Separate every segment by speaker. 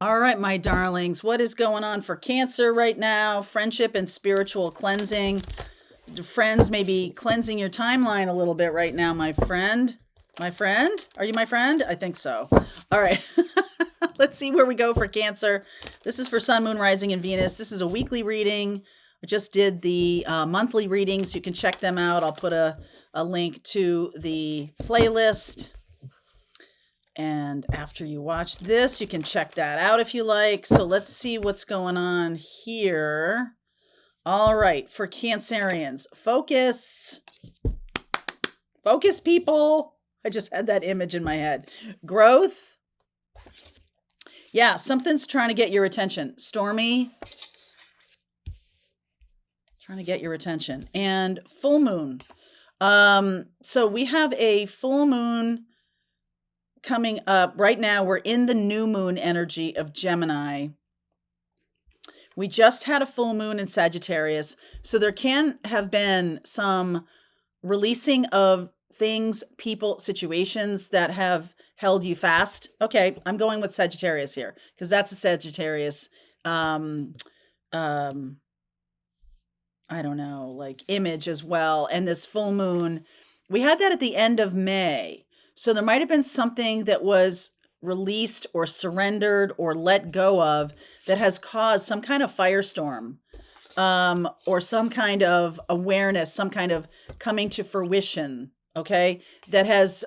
Speaker 1: All right, my darlings, what is going on for Cancer right now? Friendship and spiritual cleansing. The friends may be cleansing your timeline a little bit right now, my friend. My friend? Are you my friend? I think so. All right. Let's see where we go for Cancer. This is for Sun, Moon, Rising, and Venus. This is a weekly reading. I just did the monthly readings. You can check them out. I'll put a link to the playlist. And after you watch this, you can check that out if you like. So let's see what's going on here. All right, for Cancerians, focus. Focus, people. I just had that image in my head. Growth. Yeah, something's trying to get your attention. Stormy. Trying to get your attention. And full moon. So we have a full moon coming up right now. We're in the new moon energy of Gemini. We just had a full moon in Sagittarius. So there can have been some releasing of things, people, situations that have held you fast. Okay, I'm going with Sagittarius here because that's a Sagittarius I don't know, like image as well. And this full moon, we had that at the end of May. So there might have been something that was released or surrendered or let go of that has caused some kind of firestorm, or some kind of awareness, some kind of coming to fruition. Okay. That has,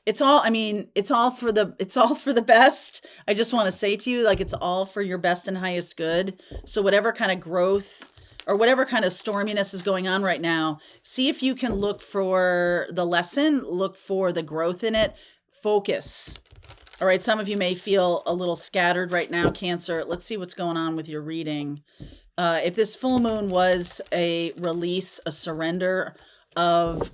Speaker 1: it's all, I mean, it's all for the best. I just want to say to you, like, it's all for your best and highest good. So whatever kind of growth or whatever kind of storminess is going on right now, see if you can look for the lesson, look for the growth in it, focus. All right. Some of you may feel a little scattered right now, Cancer. Let's see what's going on with your reading. If this full moon was a release, a surrender of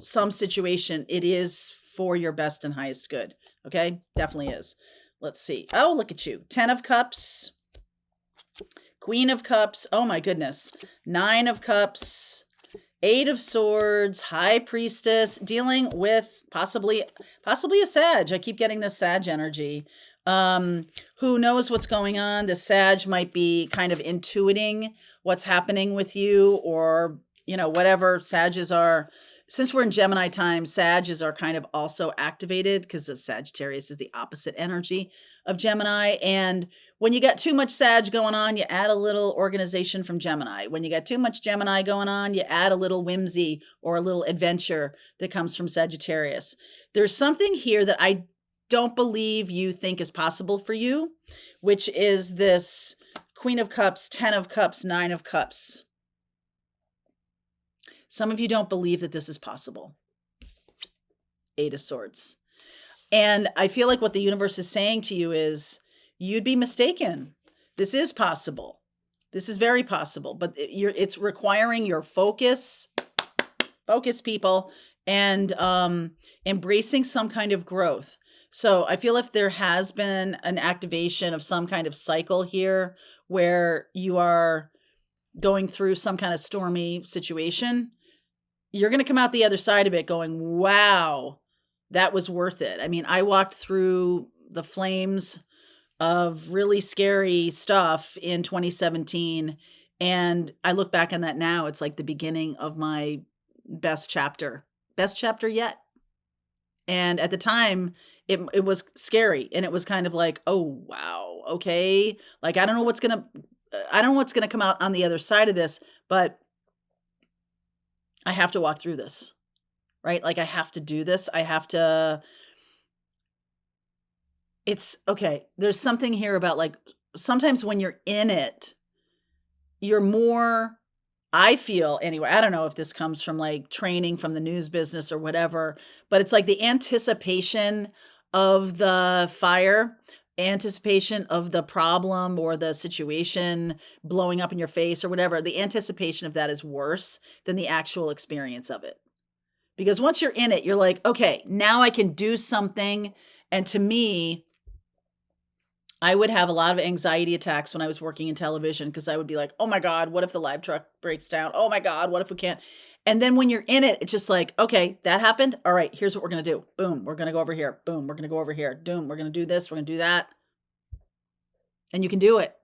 Speaker 1: some situation, it is for your best and highest good. Okay? Definitely is. Let's see. Oh, look at you. 10 of Cups. Queen of Cups. Oh my goodness. 9 of Cups. 8 of Swords. High Priestess. Dealing with possibly a Sag. I keep getting this Sag energy. Who knows what's going on? The Sag might be kind of intuiting what's happening with you, or, you know, whatever. Sages are, since we're in Gemini time, Sages are kind of also activated because the Sagittarius is the opposite energy of Gemini. And when you got too much Sag going on, you add a little organization from Gemini. When you got too much Gemini going on, you add a little whimsy or a little adventure that comes from Sagittarius. There's something here that I don't believe you think is possible for you, which is this Queen of Cups, 10 of Cups, 9 of Cups. Some of you don't believe that this is possible. 8 of Swords. And I feel like what the universe is saying to you is, you'd be mistaken. This is possible. This is very possible, but it's requiring your focus, people, and embracing some kind of growth. So I feel if there has been an activation of some kind of cycle here where you are going through some kind of stormy situation, you're going to come out the other side of it going, wow, that was worth it. I mean, I walked through the flames of really scary stuff in 2017. And I look back on that now. It's like the beginning of my best chapter yet. And at the time, it was scary. And it was kind of like, oh, wow. Okay. Like, I don't know what's going to come out on the other side of this, but I have to walk through this, right? Like, I have to do this. It's okay. There's something here about, like, sometimes when you're in it, you're more, I feel anyway, I don't know if this comes from like training from the news business or whatever, but it's like the anticipation of the fire, anticipation of the problem or the situation blowing up in your face or whatever. The anticipation of that is worse than the actual experience of it. Because once you're in it, you're like, okay, now I can do something. And to me, I would have a lot of anxiety attacks when I was working in television because I would be like, oh my God, what if the live truck breaks down? Oh my God, what if we can't? And then when you're in it, it's just like, okay, that happened. All right, here's what we're going to do. Boom, we're going to go over here. Boom, we're going to go over here. Boom, we're going to do this. We're going to do that. And you can do it.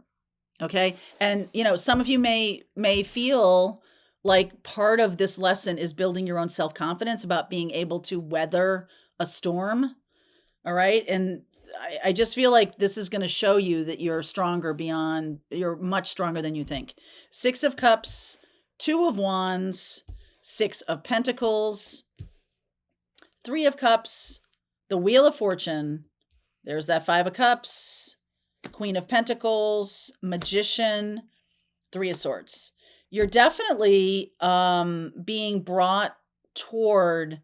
Speaker 1: Okay. And, some of you may feel like part of this lesson is building your own self-confidence about being able to weather a storm. All right. And I just feel like this is going to show you that you're much stronger than you think. 6 of Cups, 2 of Wands, 6 of Pentacles, 3 of Cups, the Wheel of Fortune. There's that 5 of Cups, Queen of Pentacles, Magician, 3 of Swords. You're definitely being brought toward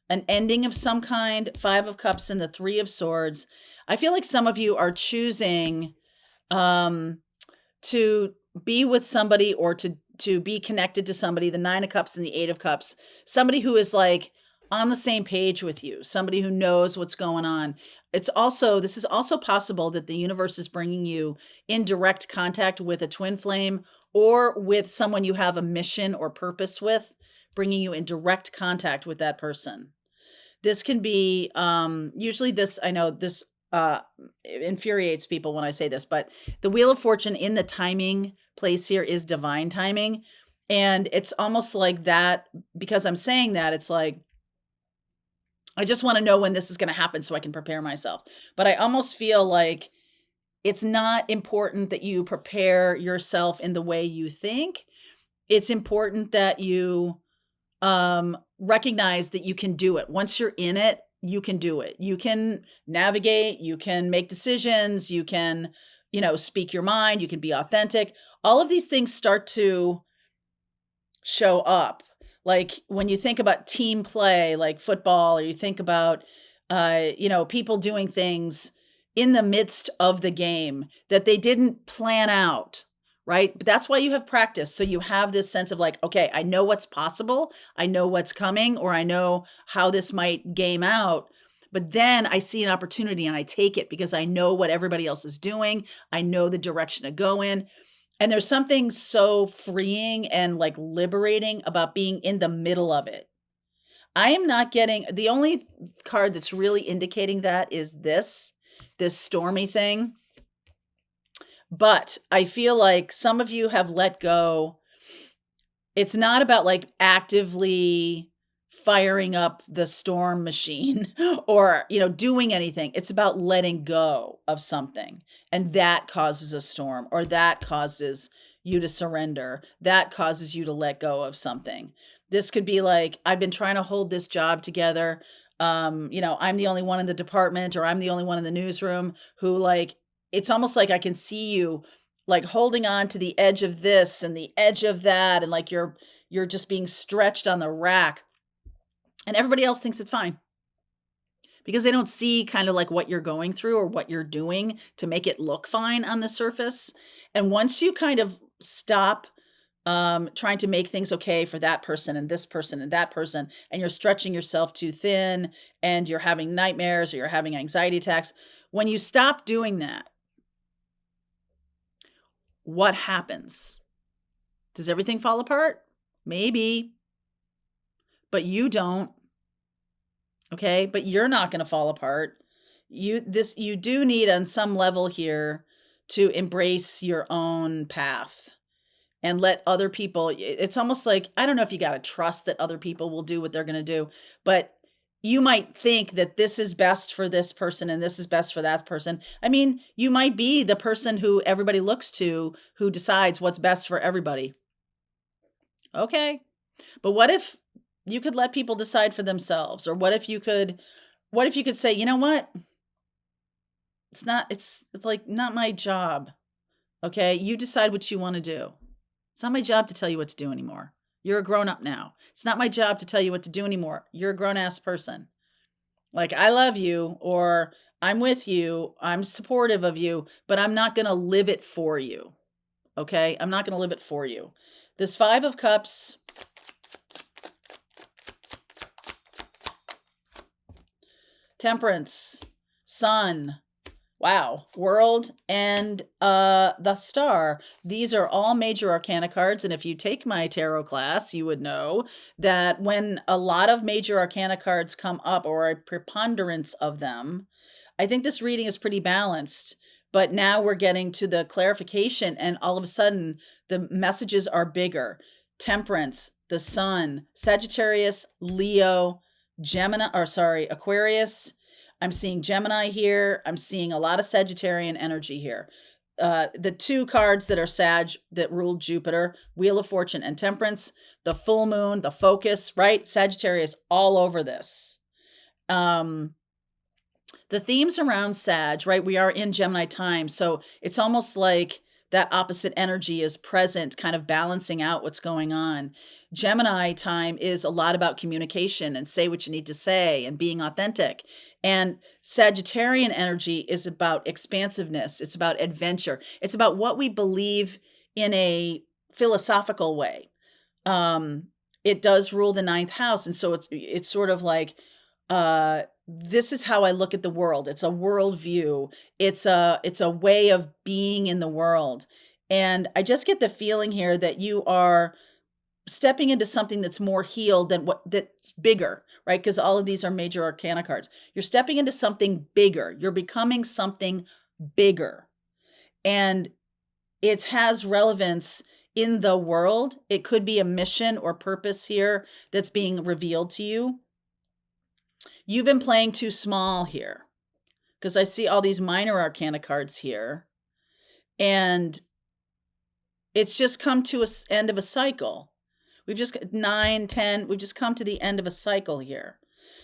Speaker 1: an ending of some kind. 5 of Cups and the 3 of Swords. I feel like some of you are choosing to be with somebody or to be connected to somebody, the 9 of Cups and the 8 of Cups, somebody who is like on the same page with you, somebody who knows what's going on. This is also possible that the universe is bringing you in direct contact with a twin flame or with someone you have a mission or purpose with, bringing you in direct contact with that person. This can be, usually this, I know this infuriates people when I say this, but the Wheel of Fortune in the timing place here is divine timing. And it's almost like that, because I'm saying that, it's like, I just want to know when this is going to happen so I can prepare myself. But I almost feel like it's not important that you prepare yourself in the way you think. It's important that you recognize that you can do it. Once you're in it, you can do it. You can navigate, you can make decisions, you can, speak your mind, you can be authentic. All of these things start to show up. Like when you think about team play, like football, or you think about, people doing things in the midst of the game that they didn't plan out, right? But that's why you have practice. So you have this sense of like, okay, I know what's possible. I know what's coming, or I know how this might game out. But then I see an opportunity and I take it because I know what everybody else is doing. I know the direction to go in. And there's something so freeing and like liberating about being in the middle of it. I am not getting, the only card that's really indicating that is this stormy thing. But I feel like some of you have let go. It's not about like actively firing up the storm machine or, doing anything. It's about letting go of something. And that causes a storm, or that causes you to surrender. That causes you to let go of something. This could be like, I've been trying to hold this job together. I'm the only one in the department, or I'm the only one in the newsroom who, like, it's almost like I can see you like holding on to the edge of this and the edge of that. And like you're just being stretched on the rack, and everybody else thinks it's fine because they don't see kind of like what you're going through or what you're doing to make it look fine on the surface. And once you kind of stop trying to make things okay for that person and this person and that person, and you're stretching yourself too thin and you're having nightmares or you're having anxiety attacks, when you stop doing that, what happens? Does everything fall apart? Maybe, but you don't. Okay, but you're not going to fall apart. You do need on some level here to embrace your own path and let other people, it's almost like, I don't know if you got to trust that other people will do what they're going to do, but you might think that this is best for this person and this is best for that person. I mean, you might be the person who everybody looks to who decides what's best for everybody. Okay. But what if you could let people decide for themselves? Or what if you could say, you know what? It's like not my job. Okay. You decide what you want to do. It's not my job to tell you what to do anymore. You're a grown up now. It's not my job to tell you what to do anymore. You're a grown ass person. Like, I love you, or I'm with you. I'm supportive of you, but I'm not going to live it for you. Okay. I'm not going to live it for you. This 5 of Cups, Temperance, Sun. Wow. World and the Star. These are all major arcana cards. And if you take my tarot class, you would know that when a lot of major arcana cards come up, or a preponderance of them, I think this reading is pretty balanced. But now we're getting to the clarification, and all of a sudden, the messages are bigger. Temperance, the Sun, Sagittarius, Leo, Gemini, or sorry, Aquarius. I'm seeing Gemini here. I'm seeing a lot of Sagittarian energy here. The two cards that are Sag that ruled Jupiter, Wheel of Fortune and Temperance, the full moon, the focus, right? Sagittarius all over this. The themes around Sag, right? We are in Gemini time. So it's almost like that opposite energy is present, kind of balancing out what's going on. Gemini time is a lot about communication and say what you need to say and being authentic. And Sagittarian energy is about expansiveness. It's about adventure. It's about what we believe in a philosophical way. It does rule the ninth house. And so it's sort of like, this is how I look at the world. It's a worldview. It's a way of being in the world. And I just get the feeling here that you are stepping into something that's more healed than that's bigger, right? Because all of these are major arcana cards. You're stepping into something bigger. You're becoming something bigger. And it has relevance in the world. It could be a mission or purpose here that's being revealed to you. You've been playing too small here, because I see all these minor arcana cards here, and it's just come to an end of a cycle. We've just 9, 10, we've just come to the end of a cycle here.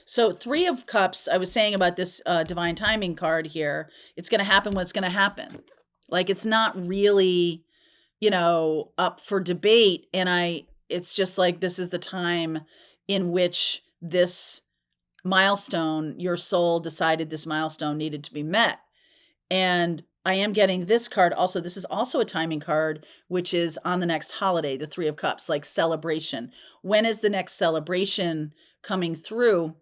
Speaker 1: So 3 of Cups, I was saying about this divine timing card here, it's going to happen when it's going to happen. Like, it's not really, up for debate. And it's just like, this is the time in which this milestone, your soul decided this milestone needed to be met. And I am getting this card also. This is also a timing card, which is on the next holiday, the 3 of Cups, like celebration. When is the next celebration coming through?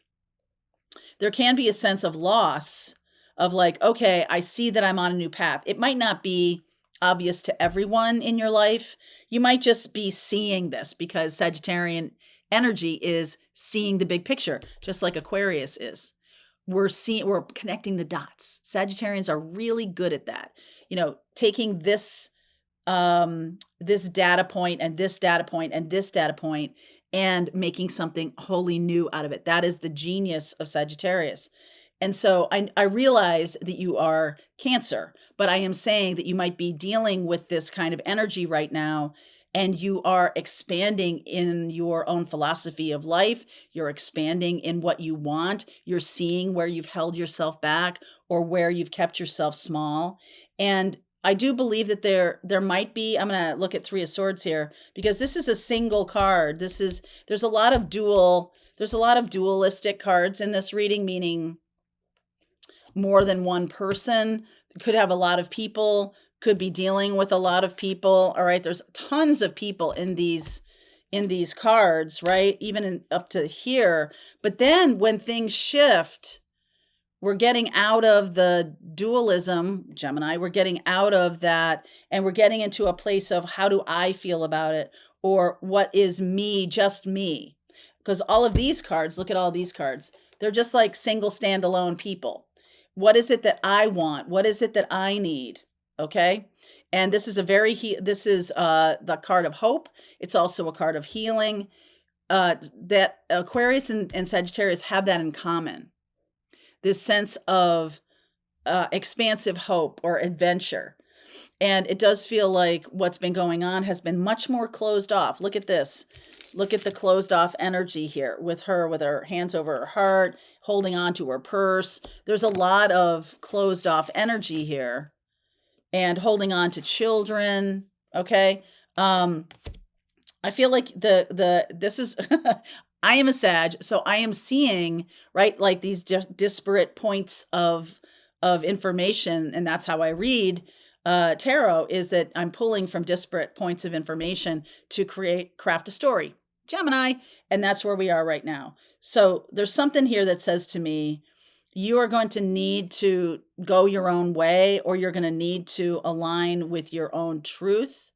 Speaker 1: There can be a sense of loss of like, okay, I see that I'm on a new path. It might not be obvious to everyone in your life. You might just be seeing this because Sagittarian energy is seeing the big picture, just like Aquarius is. We're connecting the dots. Sagittarians are really good at that. Taking this this data point and this data point and this data point and making something wholly new out of it. That is the genius of Sagittarius. And so I realize that you are Cancer, but I am saying that you might be dealing with this kind of energy right now, and you are expanding in your own philosophy of life. You're expanding in what you want. You're seeing where you've held yourself back or where you've kept yourself small. And I do believe that there might be, I'm going to look at 3 of Swords here, because this is a single card. There's a lot of dualistic cards in this reading, meaning more than one person. Could have a lot of people, could be dealing with a lot of people. All right. There's tons of people in these cards, right? Even up to here. But then when things shift, we're getting out of the dualism, Gemini. We're getting out of that, and we're getting into a place of, how do I feel about it? Or what is me, just me? Because all of these cards, look at all these cards. They're just like single standalone people. What is it that I want? What is it that I need? Okay. And this is the card of hope. It's also a card of healing. That Aquarius and Sagittarius have that in common. This sense of expansive hope or adventure. And it does feel like what's been going on has been much more closed off. Look at this. Look at the closed off energy here with her hands over her heart, holding on to her purse. There's a lot of closed off energy here, and holding on to children. Okay. I feel like this is, I am a Sag, so I am seeing, right, like these disparate points of information, and that's how I read tarot, is that I'm pulling from disparate points of information to craft a story. Gemini, and that's where we are right now. So there's something here that says to me, You are going to need to go your own way, or you're going to need to align with your own truth.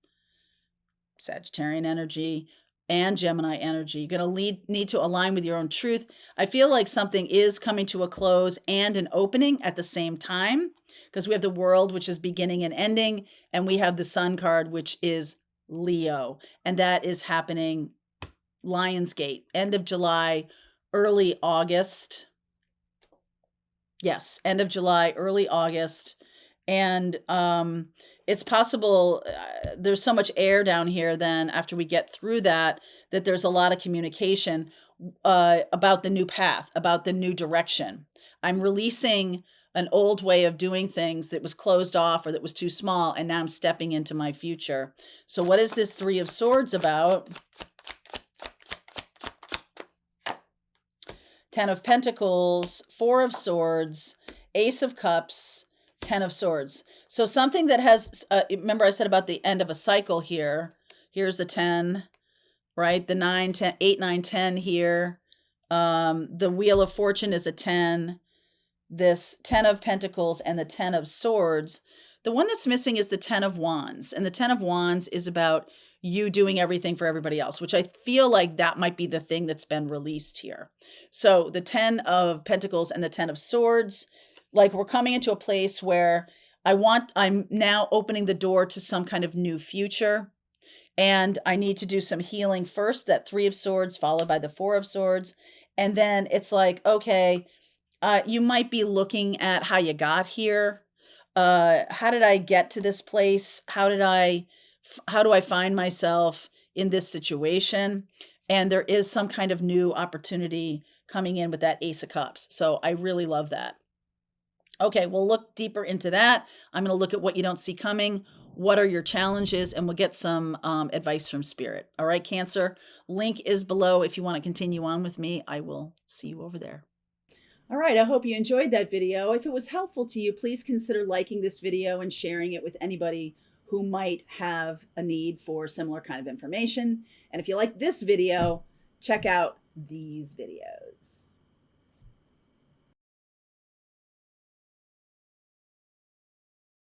Speaker 1: Sagittarian energy and Gemini energy. You're going to need to align with your own truth. I feel like something is coming to a close and an opening at the same time, because we have the World, which is beginning and ending, and we have the Sun card, which is Leo, and that is happening Lionsgate, end of July, early August. Yes, end of July, early August. And it's possible there's so much air down here then after we get through that, that there's a lot of communication about the new path, about the new direction. I'm releasing an old way of doing things that was closed off or that was too small, and now I'm stepping into my future. So what is this Three of Swords about? Ten of Pentacles, Four of Swords, Ace of Cups, Ten of Swords. So something that has, remember I said about the end of a cycle here. Here's a 10, right? The 9, 10, 8, 9, 10 here. The Wheel of Fortune is a 10. This 10 of Pentacles and the 10 of Swords. The one that's missing is the 10 of Wands. And the 10 of Wands is about you doing everything for everybody else, which I feel like that might be the thing that's been released here. So the 10 of Pentacles and the 10 of Swords, like we're coming into a place where I'm now opening the door to some kind of new future. And I need to do some healing first, that Three of Swords followed by the Four of Swords. And then it's like, okay, you might be looking at how you got here. How did I get to this place? How do I find myself in this situation? And there is some kind of new opportunity coming in with that Ace of Cups. So I really love that. Okay, we'll look deeper into that. I'm going to look at what you don't see coming. What are your challenges? And we'll get some advice from Spirit. All right, Cancer. Link is below if you want to continue on with me. I will see you over there.
Speaker 2: All right, I hope you enjoyed that video. If it was helpful to you, please consider liking this video and sharing it with anybody who might have a need for similar kind of information. And if you like this video, check out these videos.